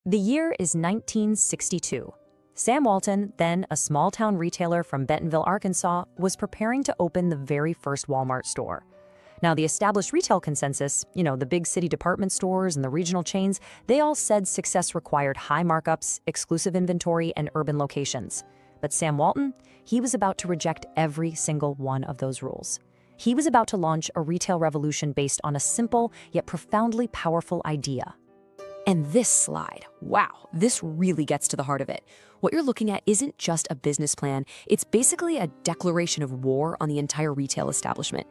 The year is 1962. Sam Walton, then a small-town retailer from Bentonville, Arkansas, was preparing to open the very first Walmart store. Now, the established retail consensus, the big city department stores and the regional chains, they all said success required high markups, exclusive inventory, and urban locations. But Sam Walton, he was about to reject every single one of those rules. He was about to launch a retail revolution based on a simple yet profoundly powerful idea. And this slide, wow, this really gets to the heart of it. What you're looking at isn't just a business plan, it's basically a declaration of war on the entire retail establishment.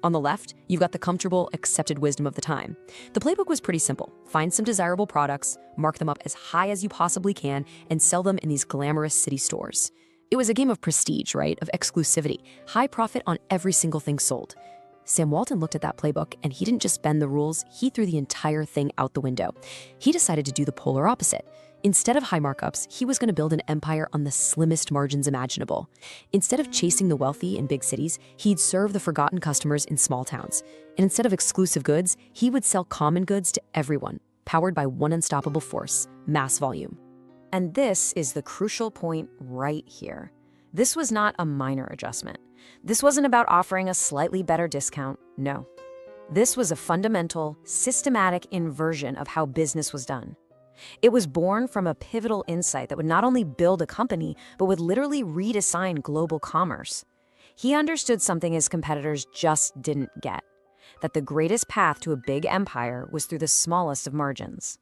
On the left, you've got the comfortable, accepted wisdom of the time. The playbook was pretty simple. Find some desirable products, mark them up as high as you possibly can, and sell them in these glamorous city stores. It was a game of prestige, right? Of exclusivity, high profit on every single thing sold. Sam Walton looked at that playbook, and he didn't just bend the rules, he threw the entire thing out the window. He decided to do the polar opposite. Instead of high markups, he was going to build an empire on the slimmest margins imaginable. Instead of chasing the wealthy in big cities, he'd serve the forgotten customers in small towns. And instead of exclusive goods, he would sell common goods to everyone, powered by one unstoppable force: mass volume. And this is the crucial point right here. This was not a minor adjustment. This wasn't about offering a slightly better discount, no. This was a fundamental, systematic inversion of how business was done. It was born from a pivotal insight that would not only build a company, but would literally redesign global commerce. He understood something his competitors just didn't get, that the greatest path to a big empire was through the smallest of margins.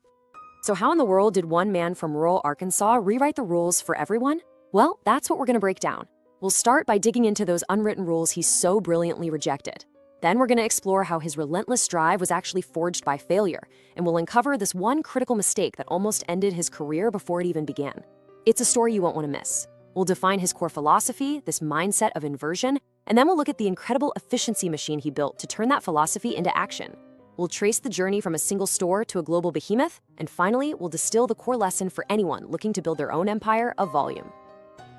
So how in the world did one man from rural Arkansas rewrite the rules for everyone? Well, that's what we're going to break down. We'll start by digging into those unwritten rules he so brilliantly rejected. Then we're going to explore how his relentless drive was actually forged by failure, and we'll uncover this one critical mistake that almost ended his career before it even began. It's a story you won't want to miss. We'll define his core philosophy, this mindset of inversion, and then we'll look at the incredible efficiency machine he built to turn that philosophy into action. We'll trace the journey from a single store to a global behemoth, and finally, we'll distill the core lesson for anyone looking to build their own empire of volume.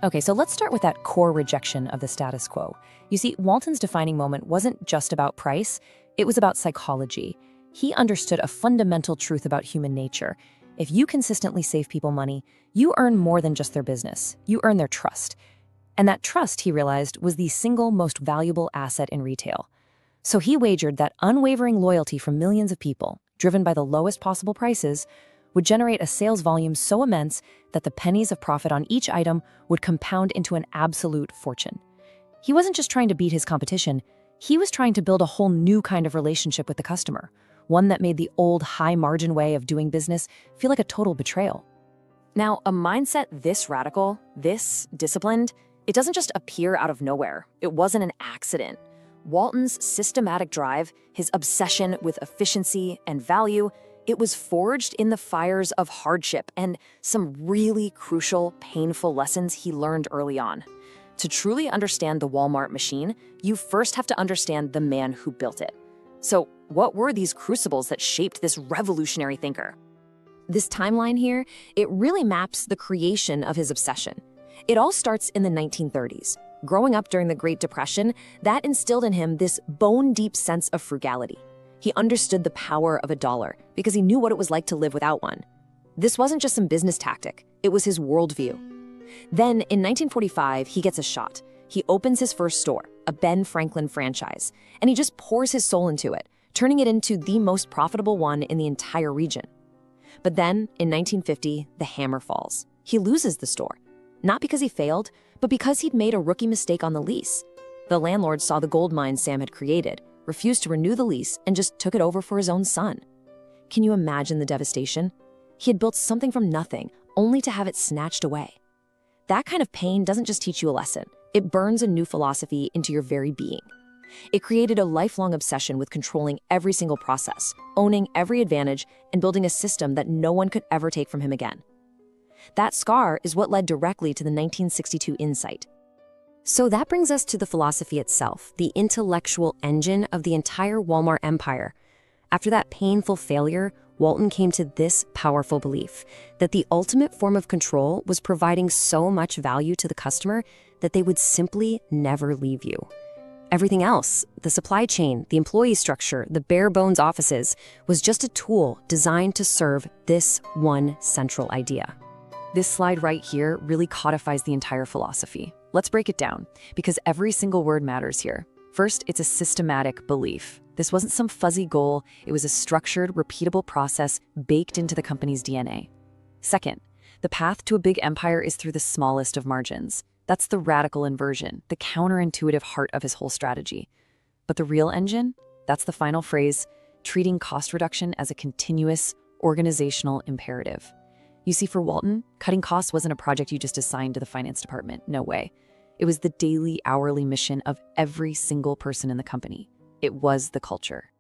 Okay, so let's start with that core rejection of the status quo. You see, Walton's defining moment wasn't just about price, it was about psychology. He understood a fundamental truth about human nature. If you consistently save people money, you earn more than just their business. You earn their trust. And that trust, he realized, was the single most valuable asset in retail. So he wagered that unwavering loyalty from millions of people, driven by the lowest possible prices, would generate a sales volume so immense that the pennies of profit on each item would compound into an absolute fortune. He wasn't just trying to beat his competition, he was trying to build a whole new kind of relationship with the customer, one that made the old high-margin way of doing business feel like a total betrayal. Now, a mindset this radical, this disciplined, it doesn't just appear out of nowhere. It wasn't an accident. Walton's systematic drive, his obsession with efficiency and value, it was forged in the fires of hardship and some really crucial, painful lessons he learned early on. To truly understand the Walmart machine, you first have to understand the man who built it. So, what were these crucibles that shaped this revolutionary thinker? This timeline here, it really maps the creation of his obsession. It all starts in the 1930s. Growing up during the Great Depression, that instilled in him this bone-deep sense of frugality. He understood the power of a dollar because he knew what it was like to live without one. This wasn't just some business tactic, it was his worldview. Then, in 1945, he gets a shot. He opens his first store, a Ben Franklin franchise, and he just pours his soul into it, turning it into the most profitable one in the entire region. But then, in 1950, the hammer falls. He loses the store. Not because he failed, but because he'd made a rookie mistake on the lease. The landlord saw the gold mine Sam had created, refused to renew the lease, and just took it over for his own son. Can you imagine the devastation? He had built something from nothing, only to have it snatched away. That kind of pain doesn't just teach you a lesson, it burns a new philosophy into your very being. It created a lifelong obsession with controlling every single process, owning every advantage, and building a system that no one could ever take from him again. That scar is what led directly to the 1962 insight. So that brings us to the philosophy itself, the intellectual engine of the entire Walmart empire. After that painful failure, Walton came to this powerful belief that the ultimate form of control was providing so much value to the customer that they would simply never leave you. Everything else, the supply chain, the employee structure, the bare bones offices, was just a tool designed to serve this one central idea. This slide right here really codifies the entire philosophy. Let's break it down, because every single word matters here. First, it's a systematic belief. This wasn't some fuzzy goal, it was a structured, repeatable process baked into the company's DNA. Second, the path to a big empire is through the smallest of margins. That's the radical inversion, the counterintuitive heart of his whole strategy. But the real engine? That's the final phrase, treating cost reduction as a continuous, organizational imperative. You see, for Walton, cutting costs wasn't a project you just assigned to the finance department, no way. It was the daily, hourly mission of every single person in the company. It was the culture.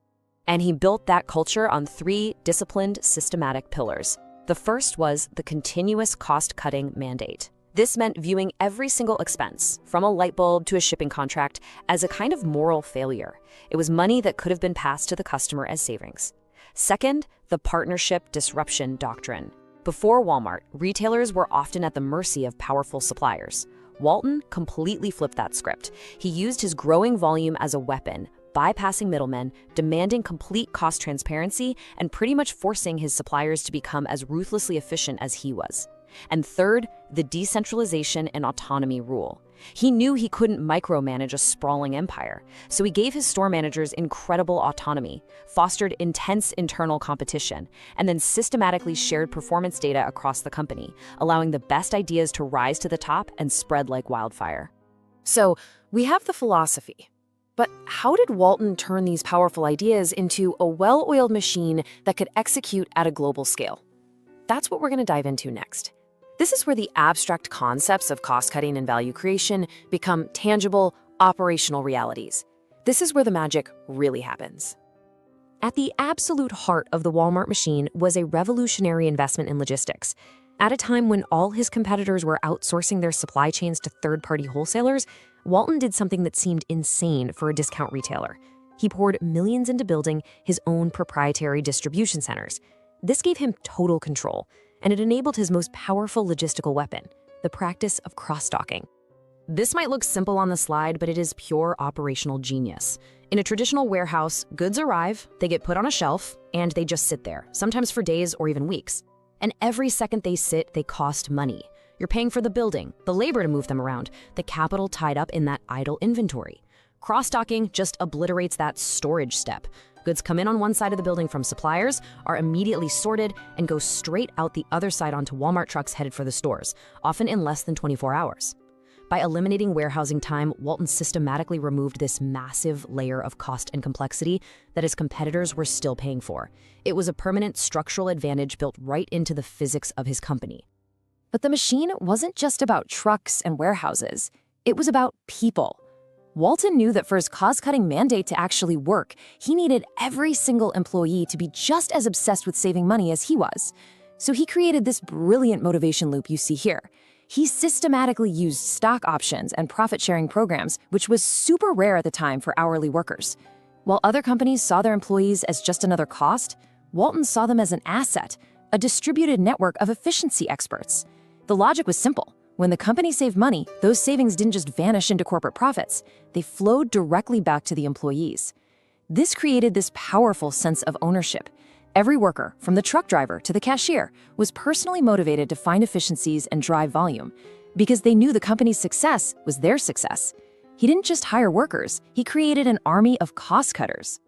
And he built that culture on 3 disciplined, systematic pillars. The first was the continuous cost-cutting mandate. This meant viewing every single expense, from a light bulb to a shipping contract, as a kind of moral failure. It was money that could have been passed to the customer as savings. Second, the Partnership Disruption Doctrine. Before Walmart, retailers were often at the mercy of powerful suppliers. Walton completely flipped that script. He used his growing volume as a weapon, bypassing middlemen, demanding complete cost transparency, and pretty much forcing his suppliers to become as ruthlessly efficient as he was. And third, the Decentralization and Autonomy Rule. He knew he couldn't micromanage a sprawling empire, so he gave his store managers incredible autonomy, fostered intense internal competition, and then systematically shared performance data across the company, allowing the best ideas to rise to the top and spread like wildfire. So, we have the philosophy. But how did Walton turn these powerful ideas into a well-oiled machine that could execute at a global scale? That's what we're going to dive into next. This is where the abstract concepts of cost-cutting and value creation become tangible, operational realities. This is where the magic really happens. At the absolute heart of the Walmart machine was a revolutionary investment in logistics. At a time when all his competitors were outsourcing their supply chains to third-party wholesalers, Walton did something that seemed insane for a discount retailer. He poured millions into building his own proprietary distribution centers. This gave him total control, and it enabled his most powerful logistical weapon, the practice of cross-docking. This might look simple on the slide, but it is pure operational genius. In a traditional warehouse, goods arrive, they get put on a shelf, and they just sit there, sometimes for days or even weeks. And every second they sit, they cost money. You're paying for the building, the labor to move them around, the capital tied up in that idle inventory. Cross-docking just obliterates that storage step. Goods come in on one side of the building from suppliers, are immediately sorted, and go straight out the other side onto Walmart trucks headed for the stores, often in less than 24 hours. By eliminating warehousing time, Walton systematically removed this massive layer of cost and complexity that his competitors were still paying for. It was a permanent structural advantage built right into the physics of his company. But the machine wasn't just about trucks and warehouses. It was about people. Walton knew that for his cost-cutting mandate to actually work, he needed every single employee to be just as obsessed with saving money as he was. So he created this brilliant motivation loop you see here. He systematically used stock options and profit-sharing programs, which was super rare at the time for hourly workers. While other companies saw their employees as just another cost, Walton saw them as an asset, a distributed network of efficiency experts. The logic was simple. When the company saved money, those savings didn't just vanish into corporate profits. They flowed directly back to the employees. This created this powerful sense of ownership. Every worker, from the truck driver to the cashier, was personally motivated to find efficiencies and drive volume because they knew the company's success was their success. He didn't just hire workers, he created an army of cost cutters.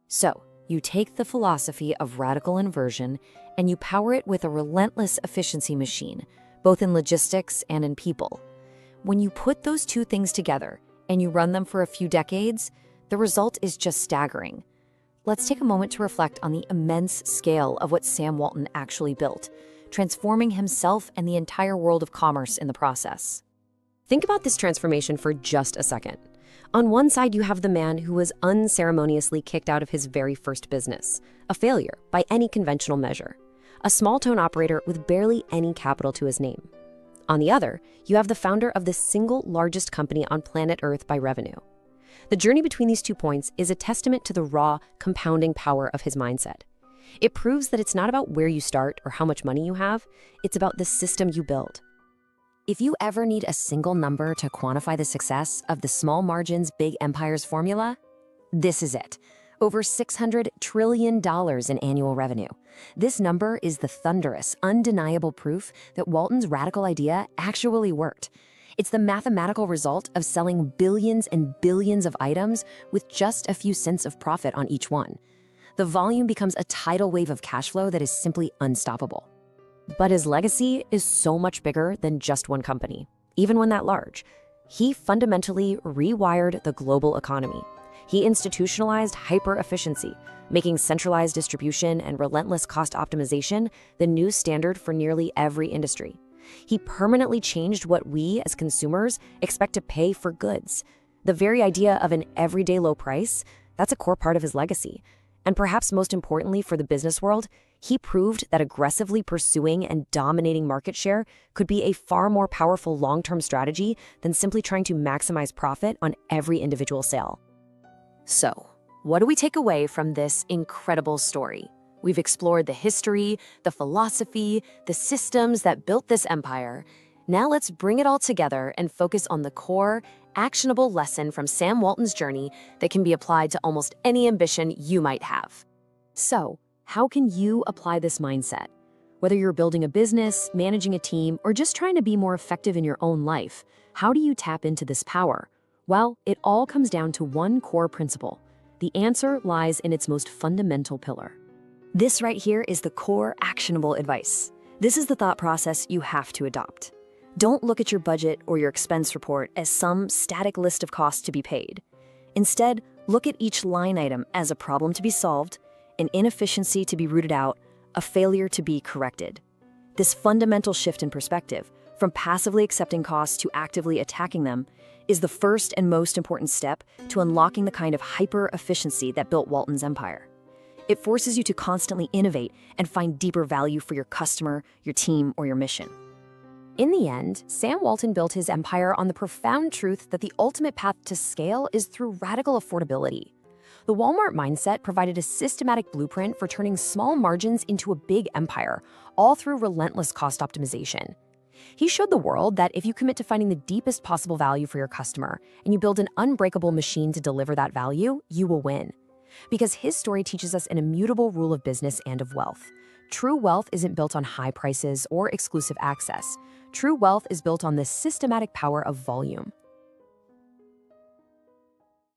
So, you take the philosophy of radical inversion and you power it with a relentless efficiency machine, both in logistics and in people. When you put those two things together and you run them for a few decades, the result is just staggering. Let's take a moment to reflect on the immense scale of what Sam Walton actually built, transforming himself and the entire world of commerce in the process. Think about this transformation for just a second. On one side, you have the man who was unceremoniously kicked out of his very first business, a failure by any conventional measure, a small-town operator with barely any capital to his name. On the other, you have the founder of the single largest company on planet Earth by revenue. The journey between these 2 points is a testament to the raw, compounding power of his mindset. It proves that it's not about where you start or how much money you have, it's about the system you build. If you ever need a single number to quantify the success of the small margins, big empires formula, this is it. Over $600 trillion in annual revenue. This number is the thunderous, undeniable proof that Walton's radical idea actually worked. It's the mathematical result of selling billions and billions of items with just a few cents of profit on each one. The volume becomes a tidal wave of cash flow that is simply unstoppable. But his legacy is so much bigger than just one company, even when that large. He fundamentally rewired the global economy. He institutionalized hyper-efficiency, making centralized distribution and relentless cost optimization the new standard for nearly every industry. He permanently changed what we as consumers expect to pay for goods. The very idea of an everyday low price, that's a core part of his legacy. And perhaps most importantly for the business world, he proved that aggressively pursuing and dominating market share could be a far more powerful long-term strategy than simply trying to maximize profit on every individual sale. So, what do we take away from this incredible story? We've explored the history, the philosophy, the systems that built this empire. Now let's bring it all together and focus on the core, actionable lesson from Sam Walton's journey that can be applied to almost any ambition you might have. So, how can you apply this mindset? Whether you're building a business, managing a team, or just trying to be more effective in your own life, how do you tap into this power? Well, it all comes down to one core principle. The answer lies in its most fundamental pillar. This right here is the core actionable advice. This is the thought process you have to adopt. Don't look at your budget or your expense report as some static list of costs to be paid. Instead, look at each line item as a problem to be solved, an inefficiency to be rooted out, a failure to be corrected. This fundamental shift in perspective, from passively accepting costs to actively attacking them, is the first and most important step to unlocking the kind of hyper-efficiency that built Walton's empire. It forces you to constantly innovate and find deeper value for your customer, your team, or your mission. In the end, Sam Walton built his empire on the profound truth that the ultimate path to scale is through radical affordability. The Walmart mindset provided a systematic blueprint for turning small margins into a big empire, all through relentless cost optimization. He showed the world that if you commit to finding the deepest possible value for your customer and you build an unbreakable machine to deliver that value, you will win. Because his story teaches us an immutable rule of business and of wealth. True wealth isn't built on high prices or exclusive access. True wealth is built on the systematic power of volume.